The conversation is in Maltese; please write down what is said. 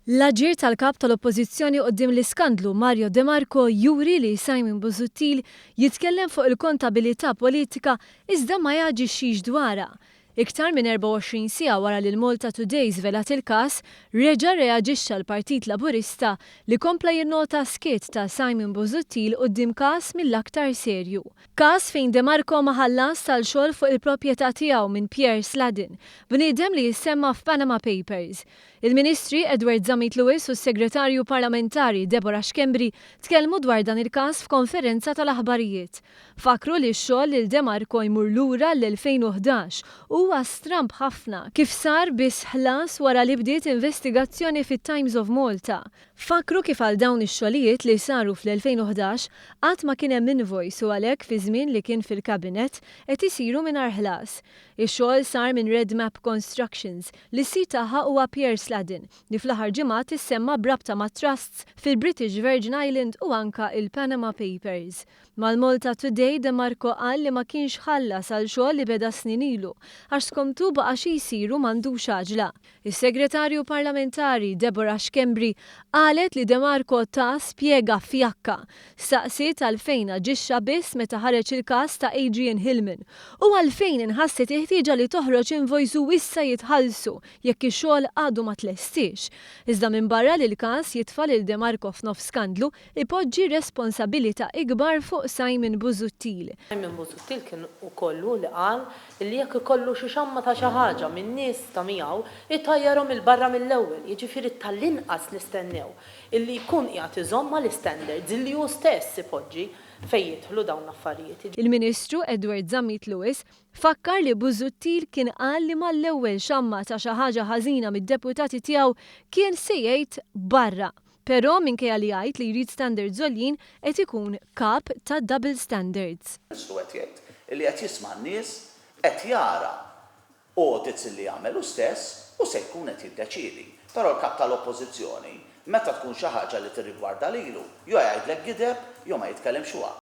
L-aġir tal-kap tal-Oppożizzjoni quddiem l-iskandlu Mario De Marco juri li Simon Busuttil jitkellem fuq il-kontabilità politika iżda ma jaġixxix dwarha. Iktar minn 24 siegħa wara li l-Malta Today żvelat il-każ, reġa' reaġixxa l-Partit Laburista li kompla jinnota skiet ta' Simon Busuttil quddiem każ mill-aktar serju. Każ fejn De Marco ma ħallas tal-xogħol fuq il-proprjetà tiegħu minn Pierre Sladin, bniedem li jissemma f'Panama Papers. Il-Ministri Edward Zammit Lewis u s-Segretarju Parlamentari Deborah Schembri tkellmu dwar dan il-każ f'konferenza tal-aħbarijiet. Fakru li x-xogħol lil De Marco jmur lura l-2011 huwa stramb ħafna kif sar biss ħlas wara li bdiet investigazzjoni fit-Times of Malta. Fakru kif għal dawn ix-xogħlijiet li saru fl-2011 qatt ma kien hemm invoice u għalhekk fi żmien li kien fil-kabinet qed isiru mingħajr ħlas. Ix-xogħol sar minn Red Map Constructions li s-sit tagħha huwa Pierre Sladin li fl-aħħar ġimgħat issemma brabta ma' trusts fil-British Virgin Island u anka il-Panama Papers. Mal-Malta Today De Marco qal li ma kienx ħallas għal xogħol li beda snin ilu għax skomtu baqa' xi jsiru m'għandux għaġla. Is-Segretarju Parlamentari Deborah Schembri qalet li De Marco ta' spjega fjakka. Staqsiet għalfejn aġixxa biss meta ħareġ il-każ ta' Adrian Hillman u għalfejn inħasset ħtieġa li toħroġ invoice u issa jitħallsu jekk ix-xogħol għadu ma tlestix. Iżda minn barra li l-każ jitfal il De Marco f'nofs skandlu ipoġġi responsabilità ikbar fuq Simon Busuttil. Simon Busuttil kien ukollu li qal li jekk ikollu xi xamma ta' xi ħaġa min nies ta' miegħu itajjarhom il-barra mill-ewwel, jiġifieri tal-inqas nistennew illi jkun qiegħed iżomm mal-istandards illi hu stess ipoġġi fejn jidħlu dawn l-affarijiet. Il-Ministru Edward Zammit Lewis fakkar li Busuttil kien qal li mal-ewwel xamma ta' xi ħaġa ħażina mid-deputati tiegħu kien se jgħid barra. Però minkejja li jgħid li jrid standards għoljin qed ikun kap ta' double standards. Illi qed jisma' n-nies qed jara audits li jagħmel stess u se jkun qed jiddeċiedi. Però l-kap tal-Oppożizzjoni meta tkun xi ħaġa li tirrigwarda lilu, jew jgħidlek gideb jew ma jitkellem xuha.